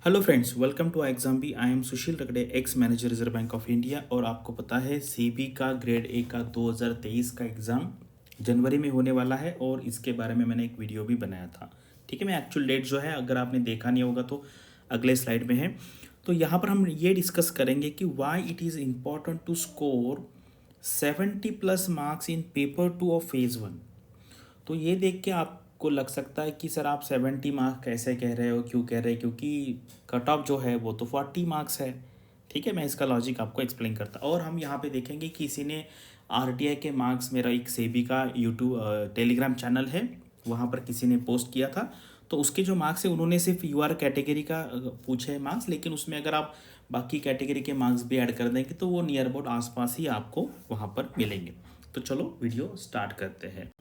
Hello friends, welcome to exam bee. I am Sushil Ragade, ex manager Reserve Bank of India. और आपको पता है CB का ग्रेड ए का 2023 का एग्ज़ाम जनवरी में होने वाला है और इसके बारे में मैंने एक वीडियो भी बनाया था। ठीक है, मैं एक्चुअल डेट जो है अगर आपने देखा नहीं होगा तो अगले स्लाइड में है। तो यहाँ पर हम ये डिस्कस करेंगे कि why it is important to score 70+ marks in paper 2 of phase 1। तो ये देख के आपको लग सकता है कि सर आप 70 मार्क्स कैसे कह रहे हो, क्यों कह रहे हैं, क्योंकि कट ऑफ जो है वो तो 40 मार्क्स है। ठीक है, मैं इसका लॉजिक आपको एक्सप्लेन करता। और हम यहाँ पे देखेंगे कि किसी ने आरटीआई के मार्क्स, मेरा एक सेबी का यूट्यूब टेलीग्राम चैनल है, वहाँ पर किसी ने पोस्ट किया था। तो उसके जो मार्क्स है उन्होंने सिर्फ यूआर कैटेगरी का पूछे है मार्क्स, लेकिन उसमें अगर आप बाकी कैटेगरी के मार्क्स भी ऐड कर देंगे तो वो नियर अबाउट आसपास ही आपको वहाँ पर मिलेंगे। तो चलो वीडियो स्टार्ट करते हैं।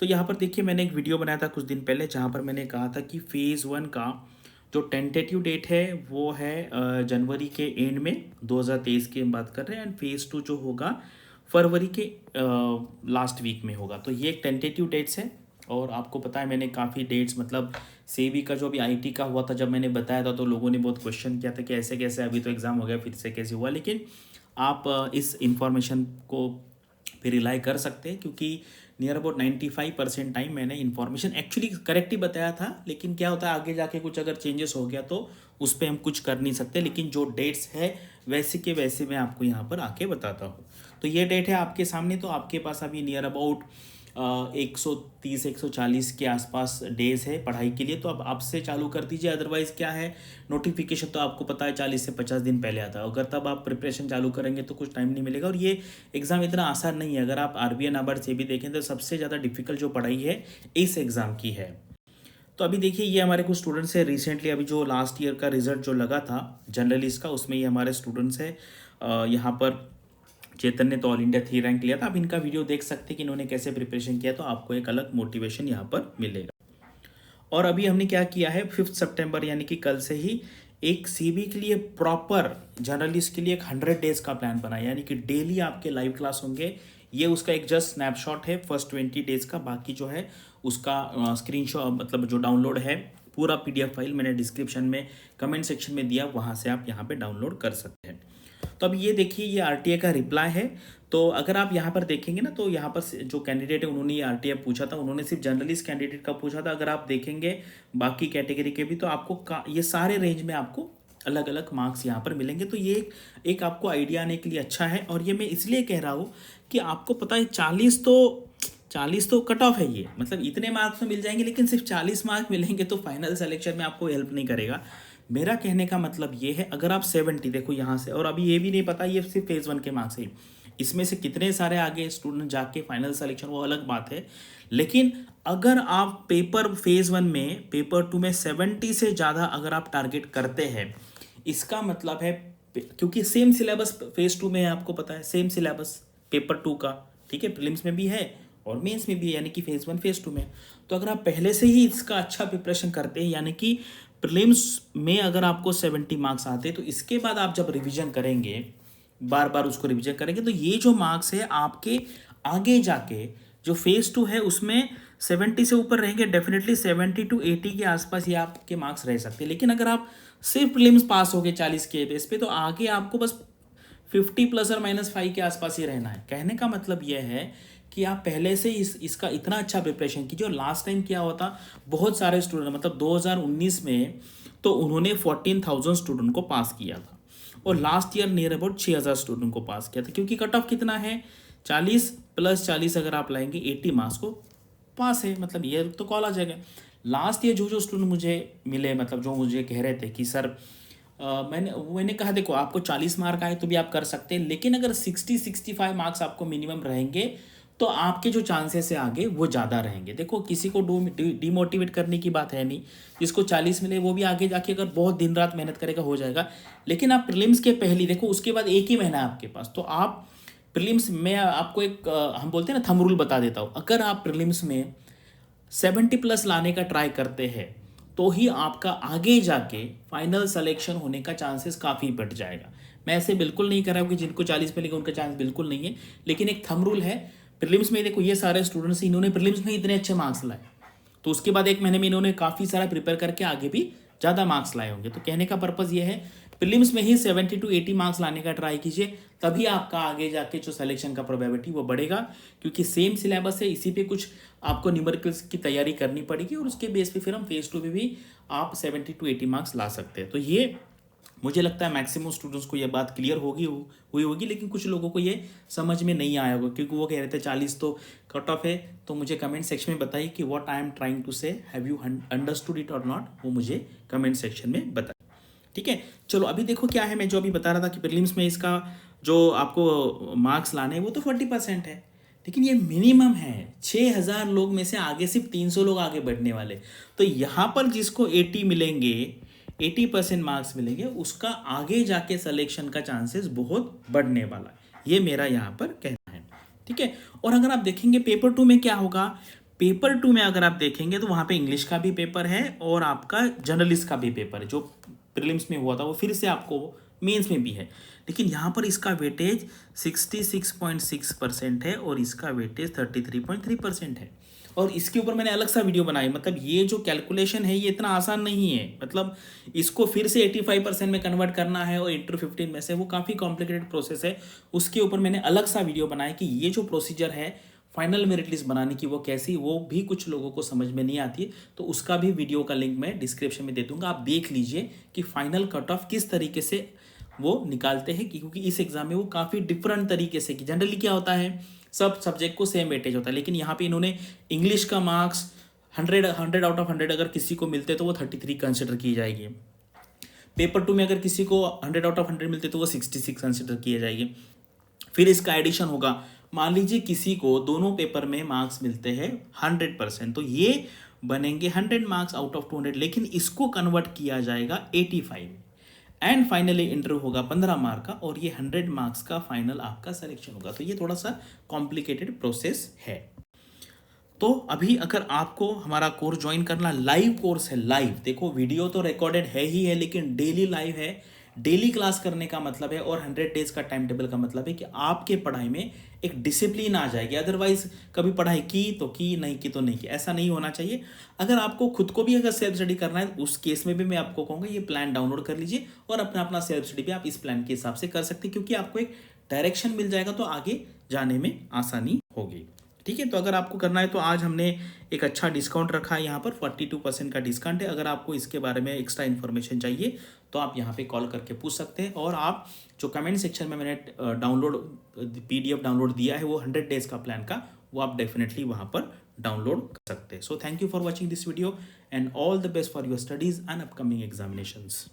तो यहाँ पर देखिए, मैंने एक वीडियो बनाया था कुछ दिन पहले जहाँ पर मैंने कहा था कि फेज़ 1 का जो टेंटेटिव डेट है वो है जनवरी के एंड में 2023 की हम बात कर रहे हैं, एंड फेज़ 2 जो होगा फरवरी के लास्ट वीक में होगा। तो ये एक टेंटेटिव डेट्स है। और आपको पता है मैंने काफ़ी डेट्स, मतलब सेबी का जो अभी आईटी का हुआ था जब मैंने बताया था तो लोगों ने बहुत क्वेश्चन किया था कि ऐसे कैसे, अभी तो एग्ज़ाम हो गया फिर से कैसे हुआ। लेकिन आप इस इंफॉर्मेशन को भी रिलाई कर सकते हैं, क्योंकि नियर अबाउट 95% टाइम मैंने इन्फॉर्मेशन एक्चुअली करेक्ट ही बताया था। लेकिन क्या होता है आगे जाके कुछ अगर चेंजेस हो गया तो उस पर हम कुछ कर नहीं सकते, लेकिन जो डेट्स है वैसे के वैसे मैं आपको यहाँ पर आके बताता हूँ। तो ये डेट है आपके सामने। तो आपके पास अभी नियर अबाउट 130-140 के आसपास डेज है पढ़ाई के लिए। तो अब आपसे चालू कर दीजिए, अदरवाइज़ क्या है, नोटिफिकेशन तो आपको पता है 40 से 50 दिन पहले आता है। अगर तब आप प्रिपरेशन चालू करेंगे तो कुछ टाइम नहीं मिलेगा। और ये एग्ज़ाम इतना आसान नहीं है। अगर आप आरबीआई नाबार्ड से भी देखें तो सबसे ज़्यादा डिफिकल्ट जो पढ़ाई है इस एग्ज़ाम की है। तो अभी देखिए, ये हमारे कुछ स्टूडेंट्स हैं रिसेंटली, अभी जो लास्ट ईयर का रिजल्ट जो लगा था जर्नलिस्ट का, उसमें ये हमारे स्टूडेंट्स हैं। यहाँ पर चेतन ने तो ऑल इंडिया 3 रैंक लिया था। आप इनका वीडियो देख सकते हैं कि इन्होंने कैसे प्रिपरेशन किया, तो आपको एक अलग मोटिवेशन यहाँ पर मिलेगा। और अभी हमने क्या किया है, 5 सितंबर यानी कि कल से ही एक सीबी के लिए प्रॉपर जर्नलिस्ट के लिए एक 100 डेज का प्लान बना, यानी कि डेली आपके लाइव क्लास होंगे। ये उसका एक जस्ट स्नैपशॉट है फर्स्ट 20 डेज का। बाकी जो है उसका स्क्रीनशॉट, मतलब जो डाउनलोड है पूरा पीडीएफ फाइल मैंने डिस्क्रिप्शन में कमेंट सेक्शन में दिया, वहाँ से आप यहाँ पे डाउनलोड कर सकते हैं। तो अब ये देखिए, ये आरटीआई का रिप्लाई है। तो अगर आप यहाँ पर देखेंगे ना, तो यहाँ पर जो कैंडिडेट है उन्होंने ये आरटीआई पूछा था, उन्होंने सिर्फ जर्नलिस्ट कैंडिडेट का पूछा था। अगर आप देखेंगे बाकी कैटेगरी के भी तो आपको ये सारे रेंज में आपको अलग अलग मार्क्स यहाँ पर मिलेंगे। तो ये एक आपको आइडिया आने के लिए अच्छा है। और ये मैं इसलिए कह रहा हूँ कि आपको पता है 40 तो कट ऑफ है ये, मतलब इतने मार्क्स में मिल जाएंगे, लेकिन सिर्फ 40 मार्क्स मिलेंगे तो फाइनल सिलेक्शन में आपको हेल्प नहीं करेगा। मेरा कहने का मतलब ये है, अगर आप 70 देखो यहाँ से, और अभी ये भी नहीं पता ये सिर्फ फेज़ 1 के मार्क्स है, इसमें से कितने सारे आगे स्टूडेंट जाके फाइनल सिलेक्शन वो अलग बात है। लेकिन अगर आप पेपर फेज़ 1 में पेपर 2 में 70 से ज़्यादा अगर आप टारगेट करते हैं, इसका मतलब है, क्योंकि सेम सिलेबस फेज़ 2 में है, आपको पता है सेम सिलेबस पेपर 2 का, ठीक है, प्रीलिम्स में भी है और मेंस में भी है, यानी कि फेज़ 1 फेज़ 2 में। तो अगर आप पहले से ही इसका अच्छा प्रिपरेशन करते हैं, यानी कि प्रीलिम्स में अगर आपको 70 मार्क्स आते हैं, तो इसके बाद आप जब रिवीजन करेंगे, बार बार उसको रिवीजन करेंगे, तो ये जो मार्क्स है आपके आगे जाके जो फेज़ 2 है उसमें 70 से ऊपर रहेंगे। डेफिनेटली 70 to 80 के आसपास ये आपके मार्क्स रह सकते हैं। लेकिन अगर आप सिर्फ प्रीलिम्स पास हो गए 40 के बेस पे, तो आगे आपको बस 50 ± 5 के आसपास ही रहना है। कहने का मतलब यह है कि आप पहले से इसका इतना अच्छा प्रिपरेशन कीजिए। और लास्ट टाइम क्या हुआ था, बहुत सारे स्टूडेंट, मतलब 2019 में तो उन्होंने 14,000 स्टूडेंट को पास किया था, और last year near about 6,000 student को पास किया था, क्योंकि कट ऑफ कितना है, 40 + 40 अगर आप लाएंगे 80 मार्क्स को पास है, मतलब ये तो कॉल आ जाएगा। लास्ट ईयर जो स्टूडेंट मुझे मिले, मतलब जो मुझे कह रहे थे कि सर मैंने कहा देखो आपको 40 मार्क आए तो भी आप कर सकते हैं, लेकिन अगर 60-65 मार्क्स आपको मिनिमम रहेंगे तो आपके जो चांसेस है आगे वो ज़्यादा रहेंगे। देखो किसी को डिमोटिवेट करने की बात है नहीं, जिसको 40 मिले वो भी आगे जाके अगर बहुत दिन रात मेहनत करेगा हो जाएगा। लेकिन आप प्रीलिम्स के पहले देखो, उसके बाद एक ही महीना है आपके पास, तो आप प्रीलिम्स में, आपको एक हम बोलते हैं ना थंब रूल बता देता हूँ, अगर आप प्रीलिम्स में 70+ लाने का ट्राई करते हैं तो ही आपका आगे जाके फाइनल सिलेक्शन होने का चांसेस काफ़ी बढ़ जाएगा। मैं ऐसे बिल्कुल नहीं कर रहा हूँ कि जिनको 40 मिलेगा उनका चांस बिल्कुल नहीं है, लेकिन एक थंब रूल है। प्रीलिम्स में देखो ये सारे स्टूडेंट्स, इन्होंने प्रीलिम्स में इतने अच्छे मार्क्स लाए, तो उसके बाद एक महीने में इन्होंने काफ़ी सारा प्रिपेयर करके आगे भी ज़्यादा मार्क्स लाए होंगे। तो कहने का पर्पज़ ये है, प्रीलिम्स में ही 70 to 80 मार्क्स लाने का ट्राई कीजिए, तभी आपका आगे जाके जो सिलेक्शन का प्रोबेबिलिटी वो बढ़ेगा, क्योंकि सेम सिलेबस है, इसी पे कुछ आपको न्यूमेरिकल्स की तैयारी करनी पड़ेगी और उसके बेस पे फिर हम फेज़ 2 में भी आप 70 to 80 मार्क्स ला सकते हैं। तो ये मुझे लगता है मैक्सिमम स्टूडेंट्स को ये बात क्लियर हुई होगी, लेकिन कुछ लोगों को ये समझ में नहीं आया होगा, क्योंकि वो कह रहे थे 40 तो कट ऑफ है। तो मुझे कमेंट सेक्शन में बताइए कि what I am trying to say, have you understood it और नॉट, वो मुझे कमेंट सेक्शन में बताइए। ठीक है, चलो अभी देखो क्या है, मैं जो अभी बता रहा था कि प्रीलिम्स में इसका जो आपको मार्क्स लाने हैं वो तो 40% है, लेकिन ये मिनिमम है। 6000 लोग में से आगे सिर्फ 300 लोग आगे बढ़ने वाले। तो यहाँ पर जिसको 80 मिलेंगे, 80% मार्क्स मिलेंगे, उसका आगे जाके सिलेक्शन का चांसेस बहुत बढ़ने वाला है, ये मेरा यहाँ पर कहना है। ठीक है, और अगर आप देखेंगे पेपर 2 में क्या होगा, पेपर 2 में अगर आप देखेंगे तो वहाँ पे इंग्लिश का भी पेपर है और आपका जर्नलिस्ट का भी पेपर है। जो प्रीलिम्स में हुआ था वो फिर से आपको मेंस में भी है, लेकिन यहाँ पर इसका वेटेज 66.6% है और इसका वेटेज 33.3% है। और इसके ऊपर मैंने अलग सा वीडियो बनाई, मतलब ये जो कैलकुलेशन है ये इतना आसान नहीं है, मतलब इसको फिर से 85% में कन्वर्ट करना है और इंटर 15 में से, वो काफ़ी कॉम्प्लिकेटेड प्रोसेस है। उसके ऊपर मैंने अलग सा वीडियो बनाया कि ये जो प्रोसीजर है फाइनल मेरिट लिस्ट बनाने की, वो कैसी, वो भी कुछ लोगों को समझ में नहीं आती है। तो उसका भी वीडियो का लिंक मैं डिस्क्रिप्शन में दे दूंगा, आप देख लीजिए कि फाइनल कट ऑफ किस तरीके से वो निकालते हैं, क्योंकि इस एग्जाम में वो काफ़ी डिफरेंट तरीके से, कि जनरली क्या होता है सब सब्जेक्ट को सेम वेटेज होता है, लेकिन यहाँ पे इन्होंने इंग्लिश का मार्क्स 100 आउट ऑफ 100 अगर किसी को मिलते तो वो 33 कंसिडर की जाएगी। पेपर 2 में अगर किसी को 100 आउट ऑफ 100 मिलते तो वो 66 कंसिडर किए जाएगी। फिर इसका एडिशन होगा, मान लीजिए किसी को दोनों पेपर में मार्क्स मिलते हैं 100%, तो ये बनेंगे 100 मार्क्स आउट ऑफ 200, लेकिन इसको कन्वर्ट किया जाएगा 85 एंड फाइनली इंटरव्यू होगा 15 मार्क का और ये 100 मार्क्स का फाइनल आपका सिलेक्शन होगा। तो ये थोड़ा सा कॉम्प्लिकेटेड प्रोसेस है। तो अभी अगर आपको हमारा कोर्स ज्वाइन करना, लाइव कोर्स है, लाइव देखो, वीडियो तो रिकॉर्डेड है ही है, लेकिन डेली लाइव है। डेली क्लास करने का मतलब है और 100 डेज का टाइम टेबल का मतलब है कि आपके पढ़ाई में एक डिसिप्लिन आ जाएगी। अदरवाइज कभी पढ़ाई की तो की, नहीं की तो नहीं की, ऐसा नहीं होना चाहिए। अगर आपको खुद को भी अगर सेल्फ स्टडी करना है, उस केस में भी मैं आपको कहूँगा ये प्लान डाउनलोड कर लीजिए और अपना अपना सेल्फ स्टडी भी आप इस प्लान के हिसाब से कर सकते हैं, क्योंकि आपको एक डायरेक्शन मिल जाएगा तो आगे जाने में आसानी होगी। ठीक है, तो अगर आपको करना है तो आज हमने एक अच्छा डिस्काउंट रखा है, यहाँ पर 42% का डिस्काउंट है। अगर आपको इसके बारे में एक्स्ट्रा इन्फॉर्मेशन चाहिए तो आप यहाँ पे कॉल करके पूछ सकते हैं, और आप जो कमेंट सेक्शन में मैंने PDF डाउनलोड दिया है वो 100 डेज का प्लान का, वो आप डेफिनेटली वहाँ पर डाउनलोड कर सकते हैं। So thank you for watching this video and all the best for your studies and upcoming examinations.